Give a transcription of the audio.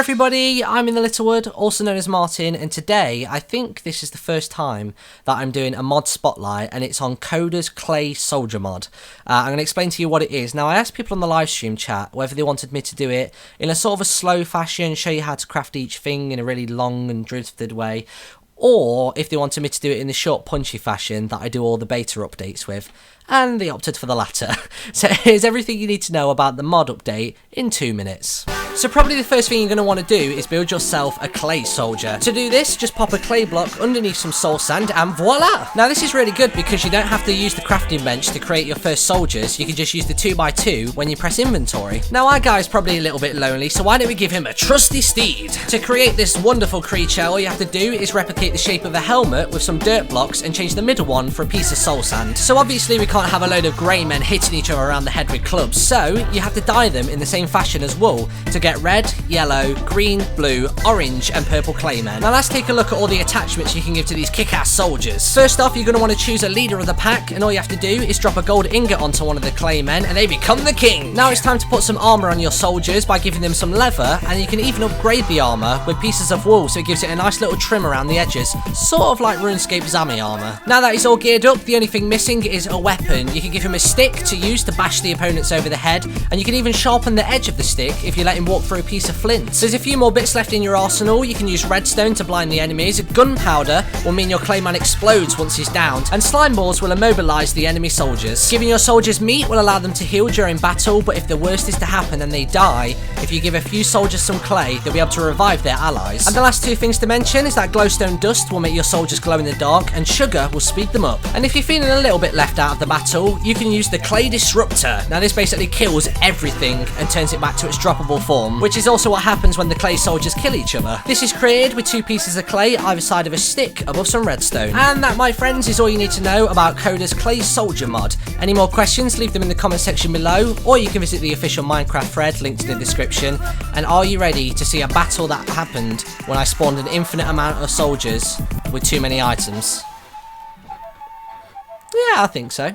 everybody, I'm InTheLittleWood, also known as Martin, and today I think this is the first time that I'm doing a mod spotlight, and it's on Coda's Clay Soldier mod. I'm going to explain to you what it is. Now, I asked people on the Livestream chat whether they wanted me to do it in a sort of a slow fashion, show you how to craft each thing in a really long and drifted way, or if they wanted me to do it in the short punchy fashion that I do all the beta updates with, and they opted for the latter. So here's everything you need to know about the mod update in 2 minutes. So probably the first thing you're going to want to do is build yourself a clay soldier. To do this, just pop a clay block underneath some soul sand and voila! Now this is really good because you don't have to use the crafting bench to create your first soldiers, you can just use the 2x2 when you press inventory. Now our guy's probably a little bit lonely, so why don't we give him a trusty steed? To create this wonderful creature, all you have to do is replicate the shape of a helmet with some dirt blocks and change the middle one for a piece of soul sand. So obviously we can't have a load of grey men hitting each other around the head with clubs, so you have to dye them in the same fashion as wool to get red, yellow, green, blue, orange and purple claymen. Now let's take a look at all the attachments you can give to these kick-ass soldiers. First off, you're going to want to choose a leader of the pack, and all you have to do is drop a gold ingot onto one of the claymen and they become the king. Now it's time to put some armour on your soldiers by giving them some leather, and you can even upgrade the armour with pieces of wool so it gives it a nice little trim around the edges, sort of like RuneScape Zami armour. Now that he's all geared up, the only thing missing is a weapon. You can give him a stick to use to bash the opponents over the head, and you can even sharpen the edge of the stick if you let him walk through a piece of flint. So there's a few more bits left in your arsenal. You can use redstone to blind the enemies, gunpowder will mean your clayman explodes once he's downed, and slime balls will immobilize the enemy soldiers. Giving your soldiers meat will allow them to heal during battle, but if the worst is to happen and they die, if you give a few soldiers some clay, they'll be able to revive their allies. And the last two things to mention is that glowstone dust will make your soldiers glow in the dark, and sugar will speed them up. And if you're feeling a little bit left out of the battle, you can use the clay Disruptor. Now this basically kills everything and turns it back to its droppable form, which is also what happens when the clay soldiers kill each other. This is created with 2 pieces of clay either side of a stick above some redstone. And that, my friends, is all you need to know about Coda's Clay Soldier mod. Any more questions, leave them in the comment section below, or you can visit the official Minecraft thread linked in the description. And are you ready to see a battle that happened when I spawned an infinite amount of soldiers with too many items? Yeah, I think so.